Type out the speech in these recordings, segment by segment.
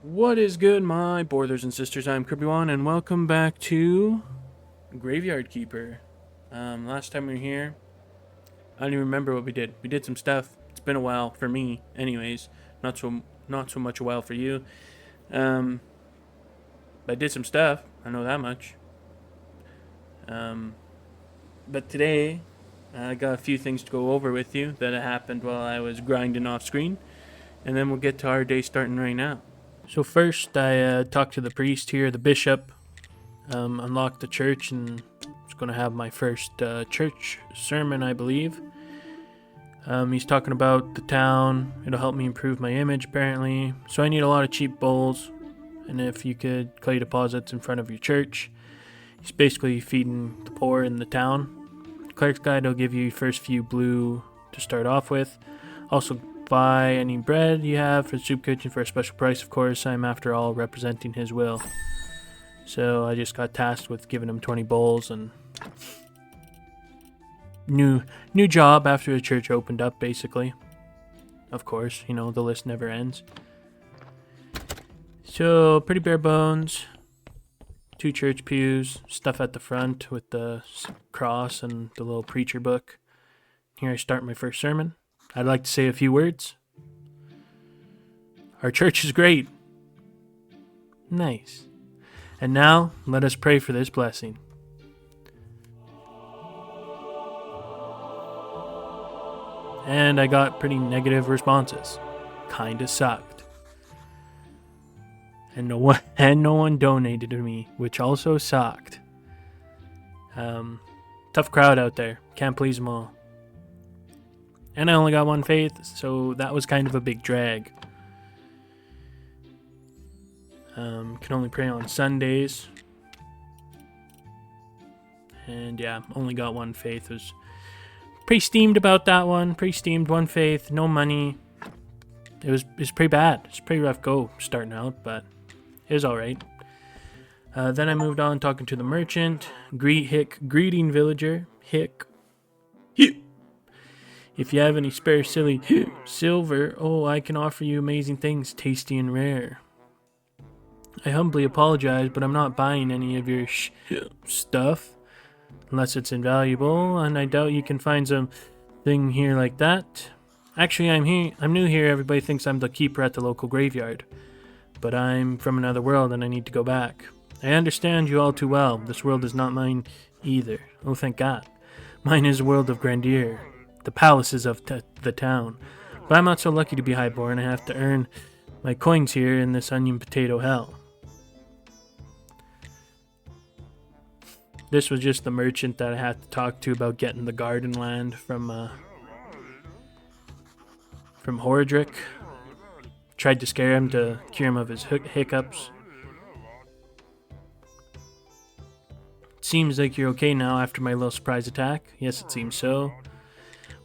What is good, my brothers and sisters? I'm Kirby1, and welcome back to Graveyard Keeper. Last time we were here, I don't even remember what we did. We did some stuff. It's been a while for me, anyways. Not so much a while for you. But I did some stuff. I know that much. But today, I got a few things to go over with you that happened while I was grinding off screen, and then we'll get to our day starting right now. So first, I talked to the priest here, the bishop, unlocked the church, and was going to have my first church sermon, I believe. He's talking about the town. It'll help me improve my image, apparently. So I need a lot of cheap bowls, and if you could clay deposits in front of your church. He's basically feeding the poor in the town. Cleric's Guide will give you your first few blue to start off with. Also, buy any bread you have for the soup kitchen for a special price, of course. I'm, after all, representing his will. So I just got tasked with giving him 20 bowls and new job after the church opened up, basically. Of course, the list never ends. So, pretty bare bones. 2 church pews, stuff at the front with the cross and the little preacher book. Here I start my first sermon. I'd like to say a few words. Our church is great. Nice. And now, let us pray for this blessing. And I got pretty negative responses. Kinda sucked. And no one donated to me, which also sucked. Tough crowd out there. Can't please them all. And I only got 1 faith, so that was kind of a big drag. Can only pray on Sundays. And yeah, only got 1 faith. Was pretty steamed about that one. Pretty steamed, 1 faith, no money. It was pretty bad. It's a pretty rough go starting out, but it was alright. Then I moved on talking to the merchant. Greeting villager. Hick. If you have any spare silver, I can offer you amazing things, tasty and rare. I humbly apologize, but I'm not buying any of your stuff, unless it's invaluable, and I doubt you can find something here like that. Actually, I'm new here. Everybody thinks I'm the keeper at the local graveyard, but I'm from another world and I need to go back. I understand you all too well. This world is not mine either. Oh, thank God. Mine is a world of grandeur. The palaces of the town. But I'm not so lucky to be highborn. I have to earn my coins here in this onion potato hell. This was just the merchant that I had to talk to about getting the garden land from Horadric. Tried to scare him to cure him of his hiccups. Seems like you're okay now after my little surprise attack. Yes, it seems so.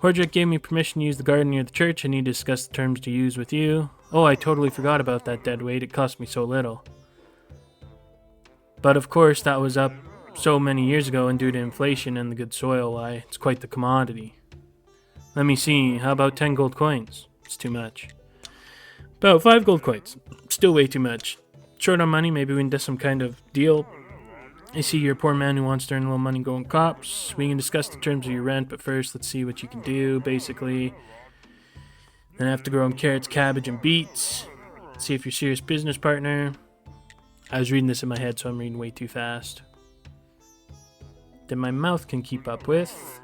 Horadric gave me permission to use the garden near the church. I need to discuss the terms to use with you. Oh, I totally forgot about that dead weight. It cost me so little. But of course, that was up so many years ago, and due to inflation and the good soil, why, it's quite the commodity. Let me see. How about 10 gold coins? It's too much. About 5 gold coins. Still way too much. Short on money, maybe we can do some kind of deal. I see you're a poor man who wants to earn a little money going cops. We can discuss the terms of your rent, but first let's see what you can do, basically. Then I have to grow carrots, cabbage, and beets. See if you're a serious business partner. I was reading this in my head, so I'm reading way too fast. Then my mouth can keep up with.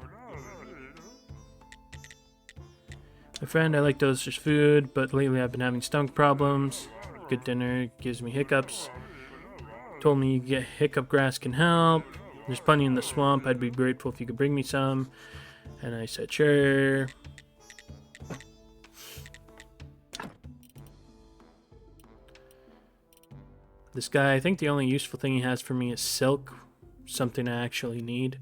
My friend, I like delicious food, but lately I've been having stomach problems. Good dinner gives me hiccups. Told me you get hiccup grass can help. There's plenty in the swamp. I'd be grateful if you could bring me some. And I said, sure. This guy, I think the only useful thing he has for me is silk. Something I actually need.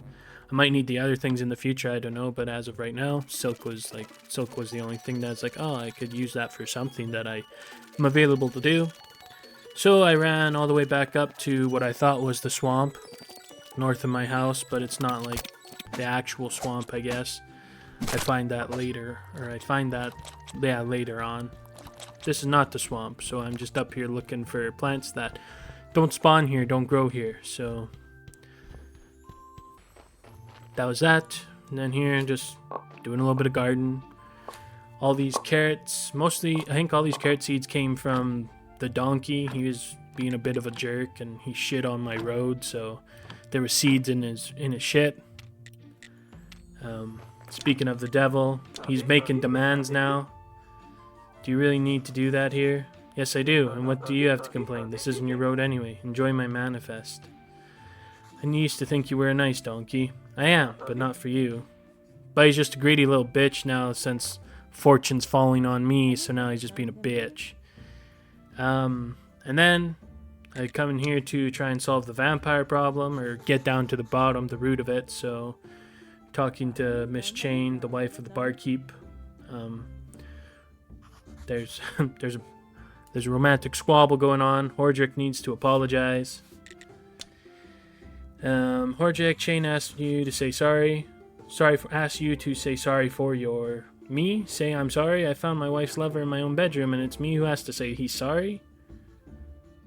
I might need the other things in the future, I don't know, but as of right now, silk was the only thing that's like, oh, I could use that for something that I'm available to do. So I ran all the way back up to what I thought was the swamp north of my house, but it's not like the actual swamp, I guess. I find that later on. this is not the swamp, so I'm just up here looking for plants that don't spawn here, don't grow here. So that was that. And then here, just doing a little bit of garden. All these carrots, mostly, I think all these carrot seeds came from the donkey. He was being a bit of a jerk, and he shit on my road, so there were seeds in his shit. Speaking of the devil, he's making demands now. Do you really need to do that here? Yes, I do. And what do you have to complain? This isn't your road anyway. Enjoy my manifest. I used to think you were a nice donkey. I am, but not for you. But he's just a greedy little bitch now since fortune's falling on me, so now he's just being a bitch. And then I come in here to try and solve the vampire problem, or get down to the bottom, the root of it. So talking to Miss Chain, the wife of the barkeep. There's a romantic squabble going on. Hordrick needs to apologize. Hordrick, Chain asked you to say sorry. Asked you to say sorry for your... Me? Say I'm sorry? I found my wife's lover in my own bedroom, and it's me who has to say he's sorry?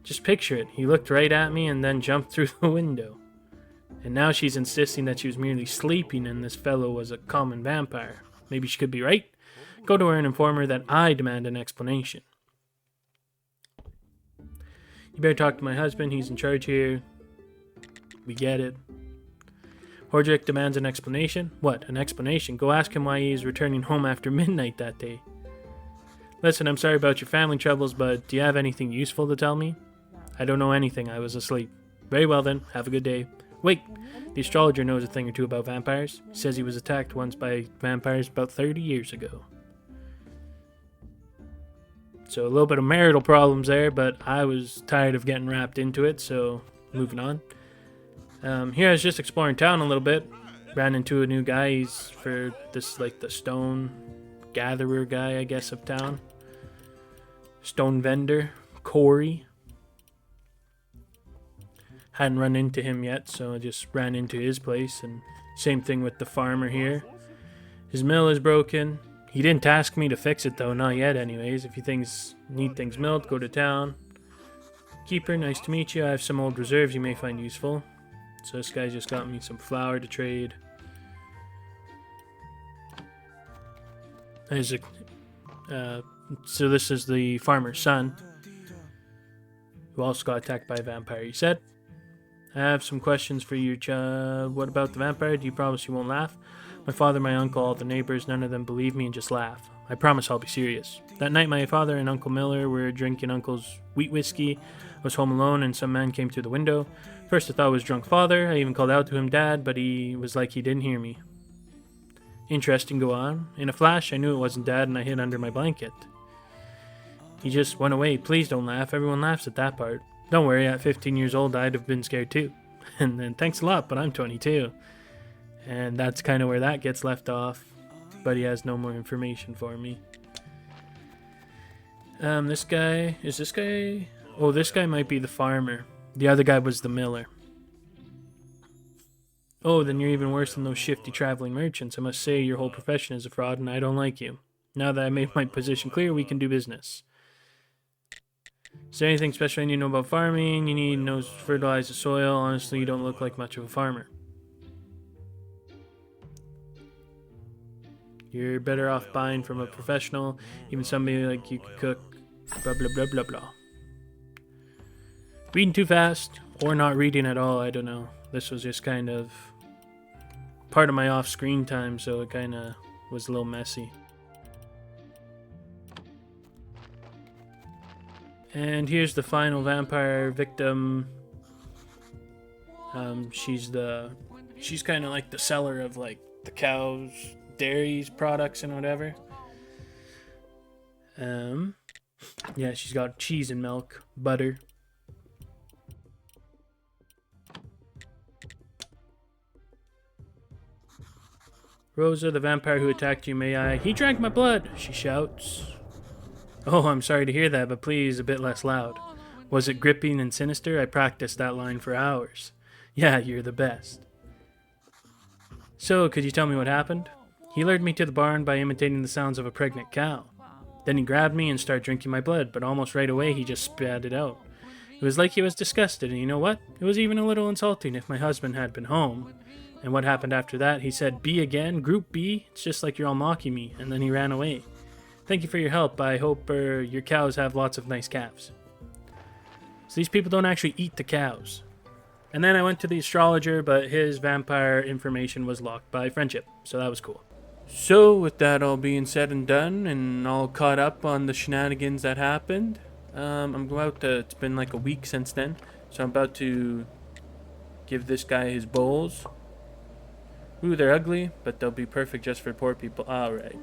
Just picture it. He looked right at me and then jumped through the window. And now she's insisting that she was merely sleeping and this fellow was a common vampire. Maybe she could be right. Go to her and inform her that I demand an explanation. You better talk to my husband. He's in charge here. We get it. Hordrick demands an explanation. What? An explanation? Go ask him why he is returning home after midnight that day. Listen, I'm sorry about your family troubles, but do you have anything useful to tell me? I don't know anything. I was asleep. Very well then. Have a good day. Wait, the astrologer knows a thing or two about vampires. He says he was attacked once by vampires about 30 years ago. So a little bit of marital problems there, but I was tired of getting wrapped into it, so moving on. Here I was just exploring town a little bit. Ran into a new guy. He's for this, like, the stone gatherer guy, I guess, of town. Stone vendor. Corey. Hadn't run into him yet, so I just ran into his place. And same thing with the farmer here. His mill is broken. He didn't ask me to fix it, though. Not yet, anyways. If you need things milled, go to town. Keeper, nice to meet you. I have some old reserves you may find useful. So this guy just got me some flour to trade. So this is the farmer's son, who also got attacked by a vampire, he said. I have some questions for you, what about the vampire? Do you promise you won't laugh? My father, my uncle, all the neighbors, none of them believe me and just laugh. I promise I'll be serious. That night my father and Uncle Miller were drinking Uncle's wheat whiskey. I was home alone and some man came through the window. First I thought it was drunk father. I even called out to him, Dad, but he was like he didn't hear me. Interesting, go on. In a flash I knew it wasn't Dad and I hid under my blanket. He just went away. Please don't laugh. Everyone laughs at that part. Don't worry, at 15 years old I'd have been scared too. And then thanks a lot, but I'm 22. And that's kind of where that gets left off. But he has no more information for me. This guy... Is this guy... Oh, this guy might be the farmer. The other guy was the miller. Oh, then you're even worse than those shifty traveling merchants. I must say your whole profession is a fraud and I don't like you. Now that I made my position clear, we can do business. Is there anything special you know about farming? You need to know fertilize the soil. Honestly, you don't look like much of a farmer. You're better off buying from a professional. Even somebody like you could cook. Blah, blah, blah, blah, blah. Reading too fast. Or not reading at all. I don't know. This was just kind of part of my off-screen time, so it kind of was a little messy. And here's the final vampire victim. She's kind of like the seller of like the cows, dairies, products, and whatever. Yeah, she's got cheese and milk, butter. Rosa, the vampire who attacked you, may I? He drank my blood, she shouts. Oh, I'm sorry to hear that, but please, a bit less loud. Was it gripping and sinister? I practiced that line for hours. Yeah, you're the best. So, could you tell me what happened? He lured me to the barn by imitating the sounds of a pregnant cow. Then he grabbed me and started drinking my blood, but almost right away he just spat it out. It was like he was disgusted, and you know what? It was even a little insulting if my husband had been home. And what happened after that? He said, B again? Group B? It's just like you're all mocking me. And then he ran away. Thank you for your help. I hope your cows have lots of nice calves. So these people don't actually eat the cows. And then I went to the astrologer, but his vampire information was locked by friendship. So that was cool. So with that all being said and done, and all caught up on the shenanigans that happened, I'm about to, it's been like a week since then, so I'm about to give this guy his bowls. Ooh, they're ugly, but they'll be perfect just for poor people. Alright.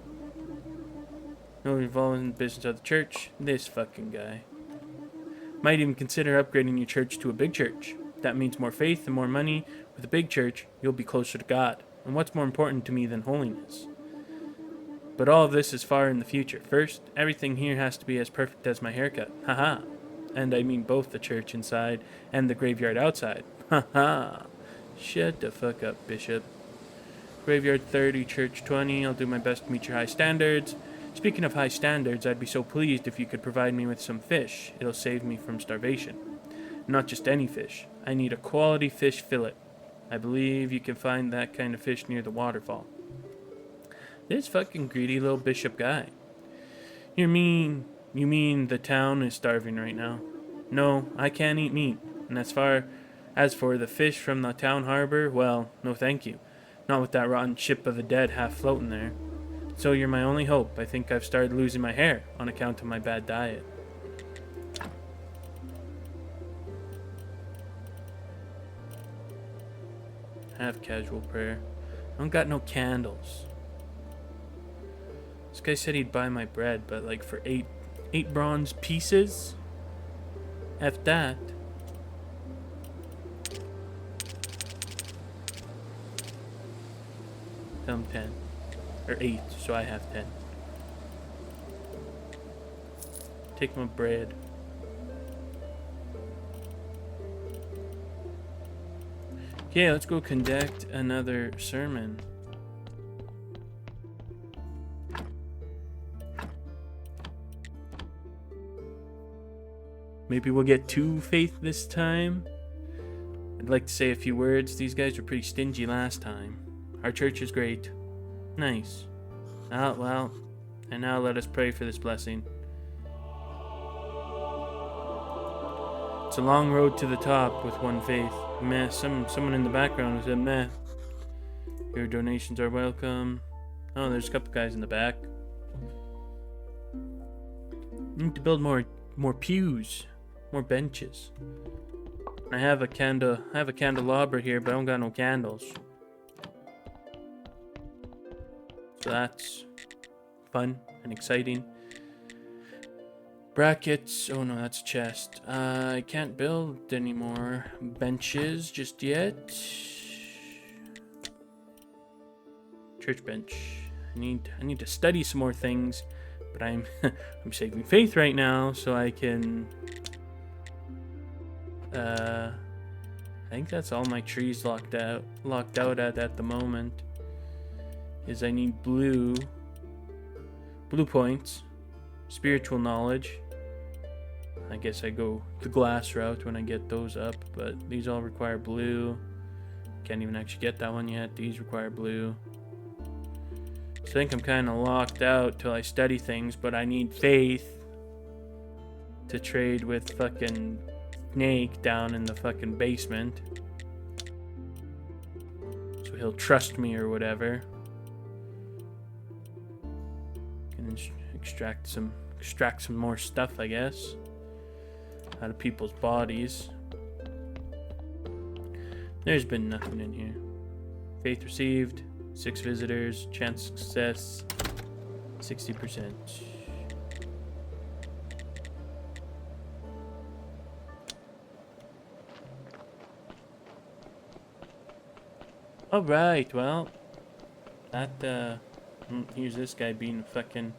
No involvement in the business of the church. This fucking guy. Might even consider upgrading your church to a big church. That means more faith and more money. With a big church, you'll be closer to God. And what's more important to me than holiness? But all of this is far in the future. First, everything here has to be as perfect as my haircut. Haha. And I mean both the church inside and the graveyard outside. Haha. Shut the fuck up, Bishop. Graveyard 30, church 20. I'll do my best to meet your high standards. Speaking of high standards, I'd be so pleased if you could provide me with some fish. It'll save me from starvation. Not just any fish. I need a quality fish fillet. I believe you can find that kind of fish near the waterfall. This fucking greedy little bishop guy. You mean the town is starving right now? No, I can't eat meat. And as for the fish from the town harbor, well, no thank you. Not with that rotten ship of the dead half floating there. So you're my only hope. I think I've started losing my hair on account of my bad diet. Have casual prayer. I don't got no candles. This guy said he'd buy my bread, but like for eight bronze pieces? F that. Tell him 10. Or 8, so I have 10. Take my bread. Okay, let's go conduct another sermon. Maybe we'll get 2 faith this time. I'd like to say a few words. These guys were pretty stingy last time. Our church is great. Nice. Ah, well, and now let us pray for this blessing. It's a long road to the top with one faith. Meh, someone in the background said meh. Your donations are welcome. Oh, there's a couple guys in the back. Need to build more pews, more benches. I have a candelabra here, but I don't got no candles. So that's fun and exciting. Brackets. Oh no, that's a chest. I can't build any more benches just yet. Church bench. I need to study some more things, but I'm I'm saving faith right now so I can. I think that's all my trees locked out at the moment. Is I need blue points, spiritual knowledge. I guess I go the glass route when I get those up, but these all require blue. Can't even actually get that one yet. These require blue. So I think I'm kind of locked out till I study things, but I need faith to trade with fucking Snake down in the fucking basement. So he'll trust me or whatever. Can extract some more stuff, I guess, out of people's bodies. There's been nothing in here. Faith received, 6 visitors, chance success, 60%. Alright, well, that, here's this guy being a fucking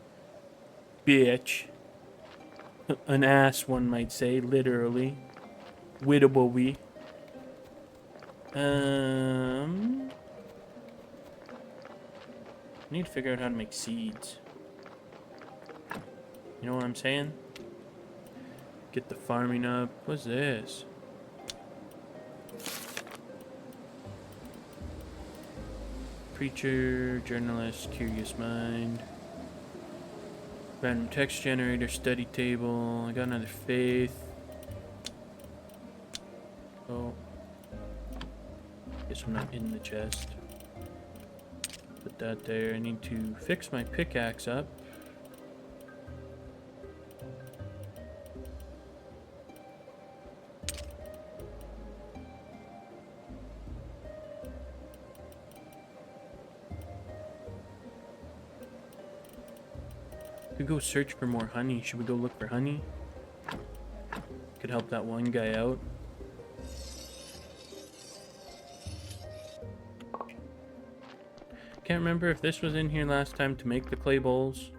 bitch. An ass, one might say, literally. Wittable. I need to figure out how to make seeds. You know what I'm saying? Get the farming up. What's this? Preacher, journalist, curious mind. Random text generator, study table. I got another faith. Oh. Guess I'm not in the chest. Put that there. I need to fix my pickaxe up. Could go search for more honey. Should we go look for honey? Could help that one guy out. Can't remember if this was in here last time to make the clay bowls,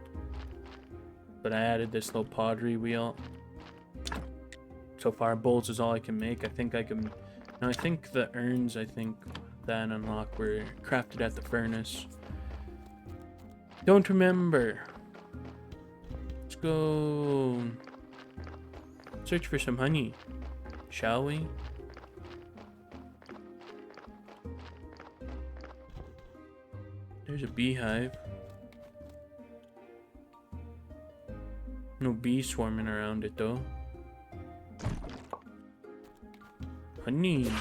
but I added this little pottery wheel. So far, bowls is all I can make. I think I can. No, I think the urns. I think that unlock were crafted at the furnace. Don't remember. Let's go search for some honey, shall we? There's a beehive. No bees swarming around it though. Honey.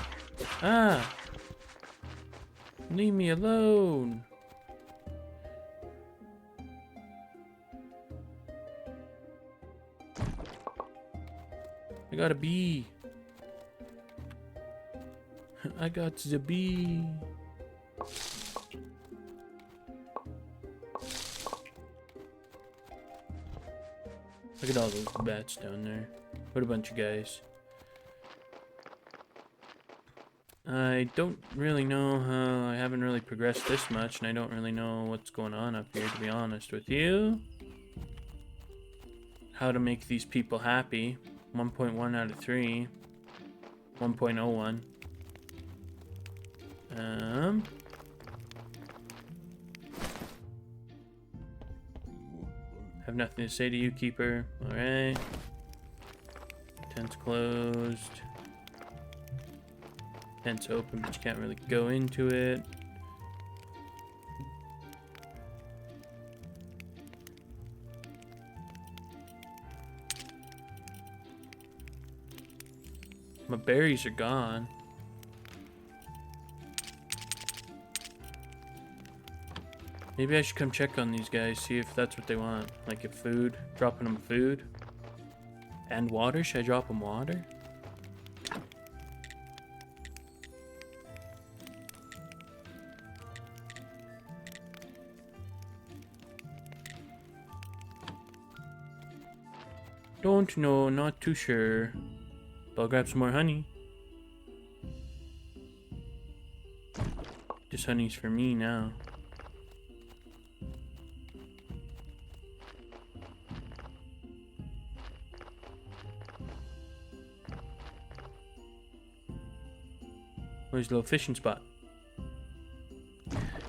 Ah! Leave me alone. I got a bee. I got the bee. Look at all those bats down there. What a bunch of guys. I don't really know how. I haven't really progressed this much, and I don't really know what's going on up here, to be honest with you. How to make these people happy. 1.1 out of 3. 1.01. Have nothing to say to you, keeper. Alright. Tent's closed. Tent's open, but you can't really go into it. My berries are gone. Maybe I should come check on these guys, see if that's what they want. Like if food, dropping them food. And water, should I drop them water? Don't know, not too sure. But I'll grab some more honey. This honey's for me now. Where's the little fishing spot?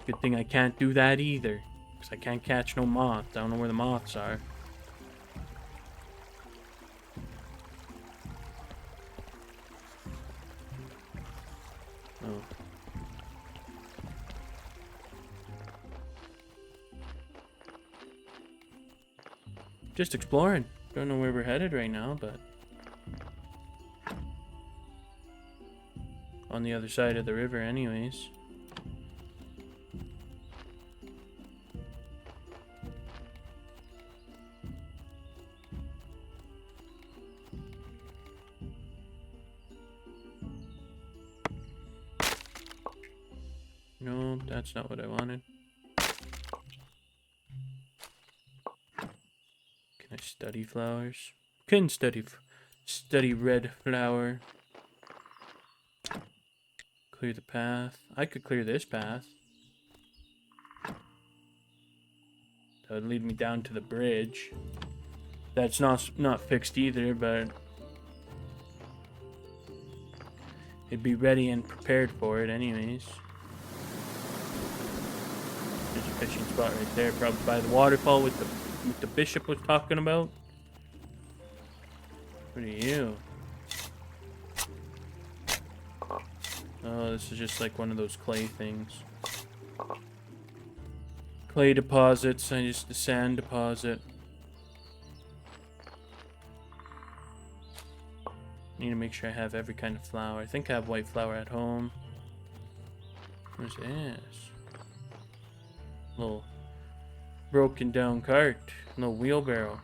Good thing I can't do that either. Because I can't catch no moths. I don't know where the moths are. Oh. Just exploring. Don't know where we're headed right now, but on the other side of the river anyways. No, that's not what I wanted. Can I study flowers? Can study red flower. Clear the path. I could clear this path. That would lead me down to the bridge. That's not fixed either, but it'd be ready and prepared for it anyways. There's a fishing spot right there, probably by the waterfall with the bishop was talking about. What are you? Oh, this is just like one of those clay things. Clay deposits, I just the sand deposit. Need to make sure I have every kind of flour. I think I have white flour at home. Where's this? Little broken down cart. No wheelbarrow.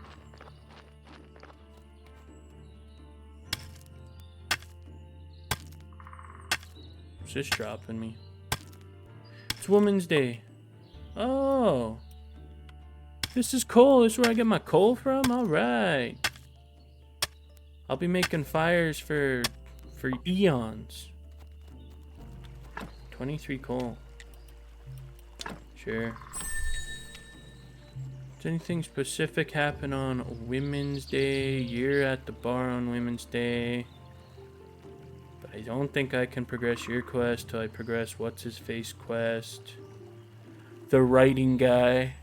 What's this dropping me? It's Women's Day. Oh. This is coal. This is where I get my coal from? Alright. I'll be making fires for eons. 23 coal. Sure. Does anything specific happen on Women's Day? You're at the bar on Women's Day. But I don't think I can progress your quest till I progress what's-his-face quest. The writing guy.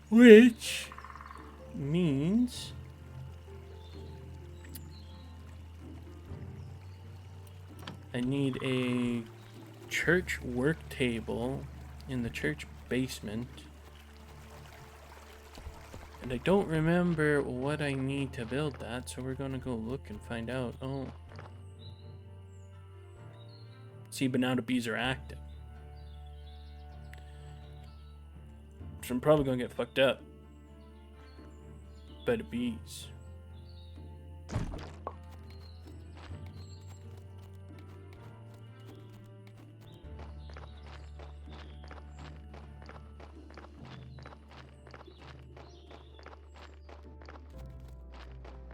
Which means I need a church work table in the church basement. And I don't remember what I need to build that, so we're gonna go look and find out. Oh. See, but now the bees are active. So I'm probably gonna get fucked up by the bees.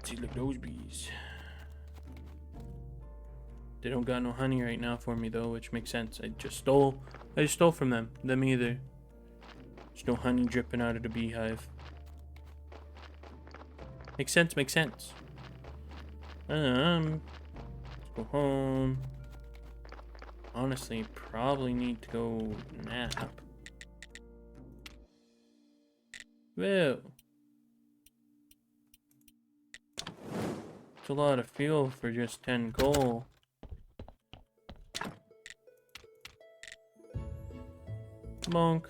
See, look at those bees. They don't got no honey right now for me though, which makes sense. I just stole from them either. There's no honey dripping out of the beehive. Makes sense, makes sense. Let's go home. Honestly, probably need to go nap. Whoa. It's a lot of fuel for just 10 coal. Monk.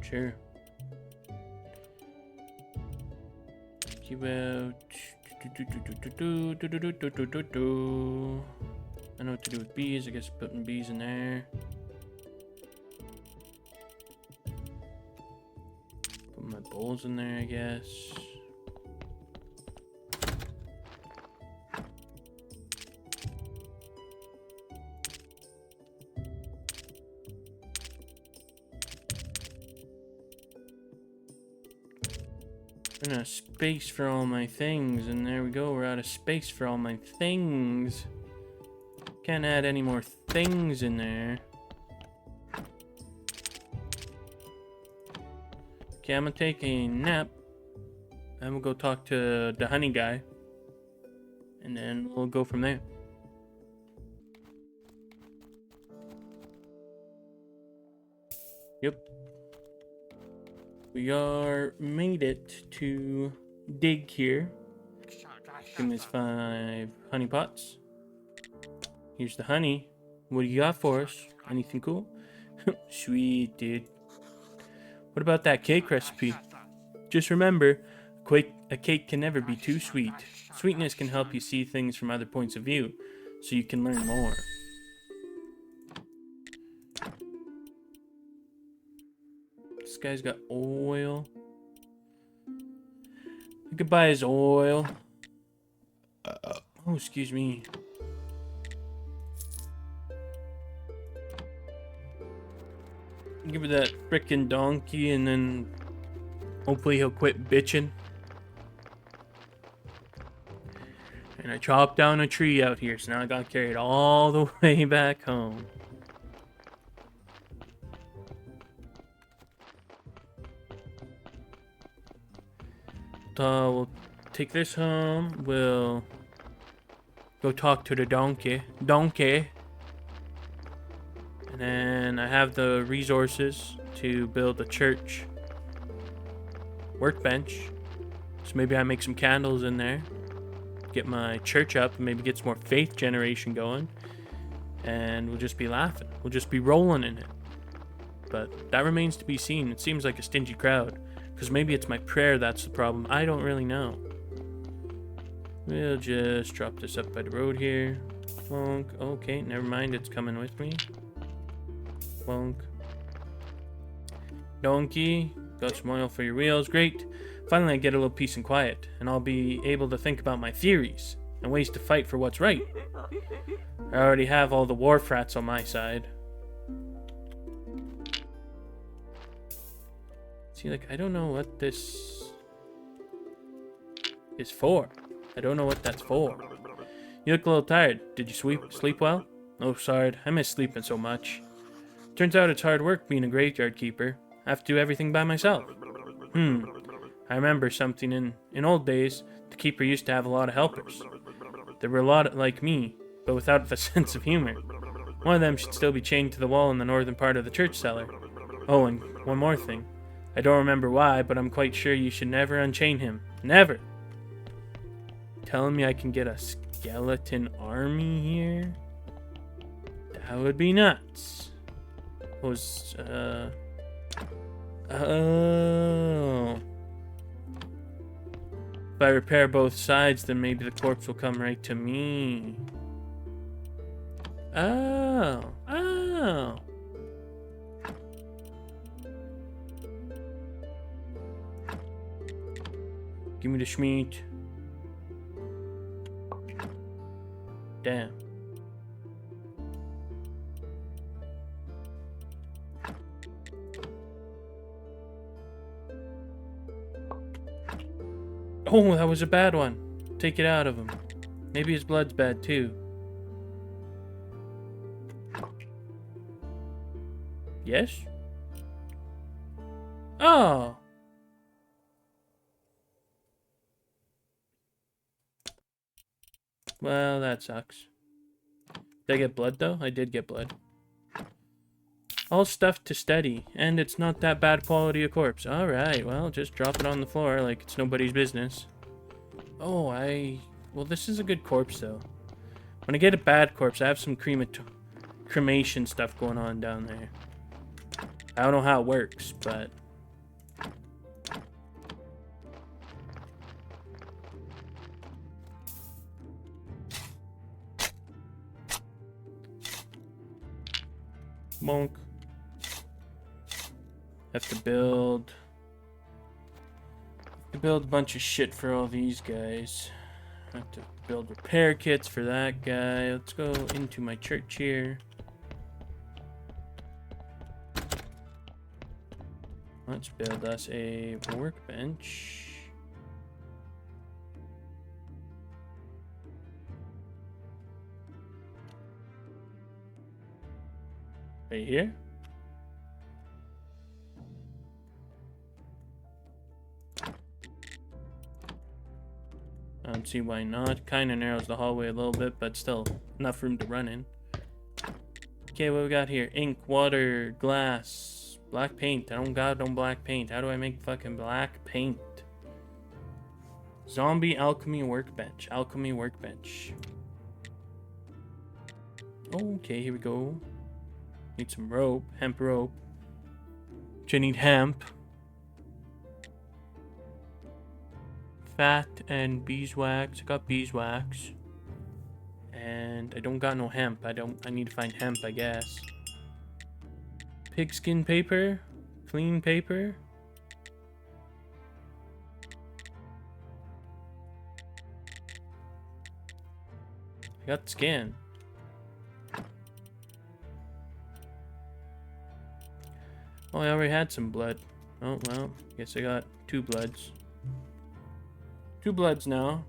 Sure. Keep out. I know what to do with bees. I guess putting bees in there. Put my bowls in there, I guess. I'm out of space for all my things, and there we go. We're out of space for all my things. Can't add any more things in there. Okay, I'm gonna take a nap. And we'll go talk to the honey guy. And then we'll go from there. Yep. We are made it to dig here. Give me 5 honey pots. Here's the honey. What do you got for us? Anything cool? Sweet, dude. What about that cake recipe? Just remember, a cake can never be too sweet. Sweetness can help you see things from other points of view, so you can learn more. This guy's got oil. I could buy his oil. Oh, excuse me. Give it that frickin' donkey, and then hopefully he'll quit bitching. And I chopped down a tree out here, so now I got carried all the way back home. We'll take this home. We'll go talk to the donkey. And then I have the resources to build a church workbench. So maybe I make some candles in there. Get my church up and maybe get some more faith generation going. And we'll just be laughing. We'll just be rolling in it. But that remains to be seen. It seems like a stingy crowd. Because maybe it's my prayer that's the problem. I don't really know. We'll just drop this up by the road here. Bonk. Okay, never mind. It's coming with me. Bonk. Donkey. Got some oil for your wheels. Great. Finally, I get a little peace and quiet. And I'll be able to think about my theories. And ways to fight for what's right. I already have all the war frats on my side. See, like, I don't know what this is for. I don't know what that's for. You look a little tired. Did you sleep well? Oh, sorry. I miss sleeping so much. Turns out it's hard work being a graveyard keeper. I have to do everything by myself. I remember something in old days. The keeper used to have a lot of helpers. There were a lot like me, but without the sense of humor. One of them should still be chained to the wall in the northern part of the church cellar. Oh, and one more thing. I don't remember why, but I'm quite sure you should never unchain him. Never! Telling me I can get a skeleton army here? That would be nuts. Oh. If I repair both sides, then maybe the corpse will come right to me. Oh. Give me the schmeat. Damn. Oh, that was a bad one. Take it out of him. Maybe his blood's bad too. Yes? Oh. Well, that sucks. Did I get blood, though? I did get blood. All stuff to study, and it's not that bad quality a corpse. Alright, well, just drop it on the floor like it's nobody's business. Oh, well, this is a good corpse, though. When I get a bad corpse, I have some cremation stuff going on down there. I don't know how it works, but... Bonk. Have to build a bunch of shit for all these guys. Have to build repair kits for that guy. Let's go into my church here. Let's build us a workbench. Right here. I don't see why not. Kind of narrows the hallway a little bit, but still enough room to run in. Okay, what we got here? Ink, water, glass, black paint. I don't got no black paint. How do I make fucking black paint? Zombie alchemy workbench. Alchemy workbench. Okay, here we go. Need some rope. Hemp rope. Which I need hemp. Fat and beeswax. I got beeswax. And I don't got no hemp. I need to find hemp, I guess. Pigskin paper. Clean paper. I got skin. Oh, I already had some blood. Oh, well, guess I got 2 bloods. 2 bloods now.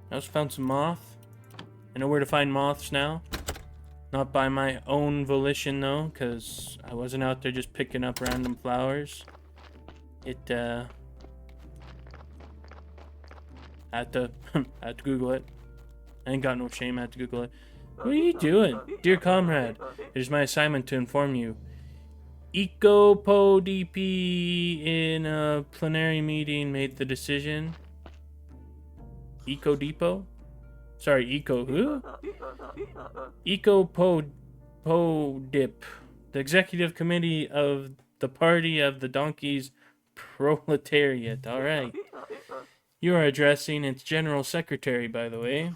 I also found some moth. I know where to find moths now. Not by my own volition, though, because I wasn't out there just picking up random flowers. It I had to, I had to Google it. I ain't got no shame, I had to Google it. What are you doing? Dear comrade, it is my assignment to inform you. EcoPoDP in a plenary meeting made the decision. EcoDepot? Sorry, Eco who? EcoPodip. The executive committee of the party of the donkeys proletariat. Alright. You are addressing its general secretary, by the way.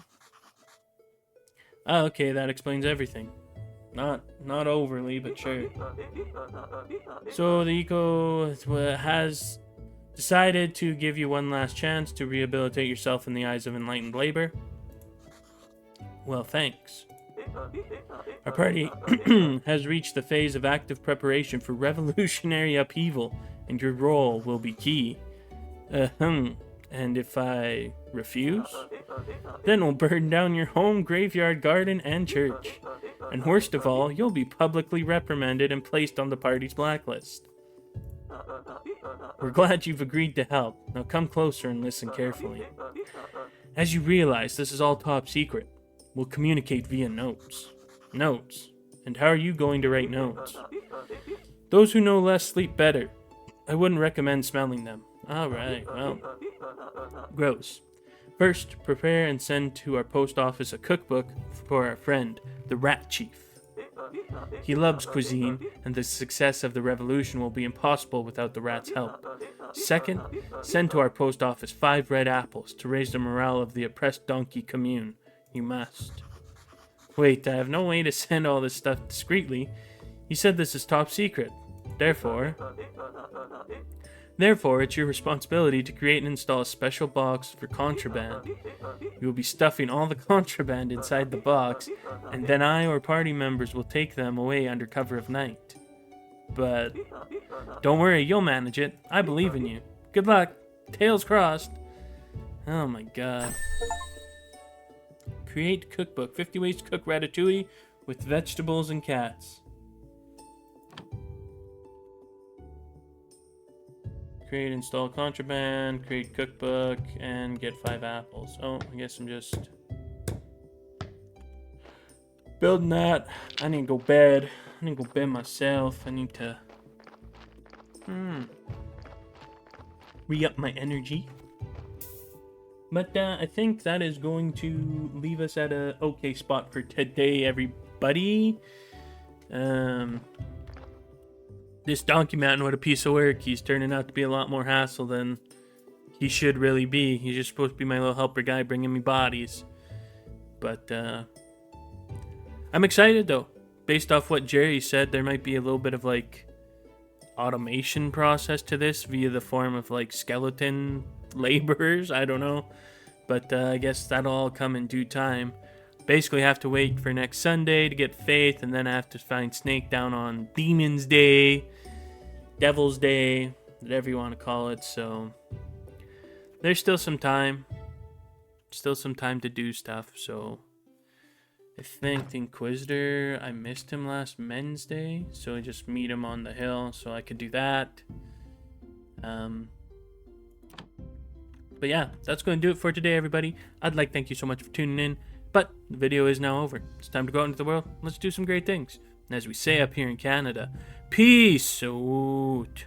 Ah, okay, that explains everything. Not overly, but sure. So the Eco has decided to give you one last chance to rehabilitate yourself in the eyes of enlightened labor. Well, thanks. Our party has reached the phase of active preparation for revolutionary upheaval, and your role will be key. And if I refuse, then we'll burn down your home, graveyard, garden, and church. And worst of all, you'll be publicly reprimanded and placed on the party's blacklist. We're glad you've agreed to help. Now come closer and listen carefully. As you realize, this is all top secret. We'll communicate via notes. Notes? And how are you going to write notes? Those who know less sleep better. I wouldn't recommend smelling them. Alright, well. Gross. First, prepare and send to our post office a cookbook for our friend, the Rat Chief. He loves cuisine, and the success of the revolution will be impossible without the rat's help. Second, send to our post office 5 red apples to raise the morale of the oppressed donkey commune. You must. Wait, I have no way to send all this stuff discreetly. You said this is top secret. Therefore, it's your responsibility to create and install a special box for contraband. You will be stuffing all the contraband inside the box, and then I or party members will take them away under cover of night. But don't worry, you'll manage it. I believe in you. Good luck. Tails crossed. Oh my god. Create cookbook. 50 ways to cook ratatouille with vegetables and cats. Create, install contraband, create cookbook, and get 5 apples. Oh, I guess I'm just building that. I need to go bed. I need to go bed myself. I need to re-up my energy. But I think that is going to leave us at a okay spot for today, everybody. This Donkey Mountain, what a piece of work. He's turning out to be a lot more hassle than he should really be. He's just supposed to be my little helper guy bringing me bodies. But I'm excited though. Based off what Jerry said, there might be a little bit of like automation process to this via the form of like skeleton laborers. I don't know. But I guess that'll all come in due time. Basically have to wait for next Sunday to get Faith, and then I have to find Snake down on Demon's Day, Devil's Day, whatever you want to call it. So there's still some time. Still some time to do stuff. So I think the Inquisitor, I missed him last Wednesday, so I just meet him on the hill, so I could do that. But yeah, that's going to do it for today, everybody. I'd like to thank you so much for tuning in. But the video is now over. It's time to go out into the world. Let's do some great things. And as we say up here in Canada, peace out.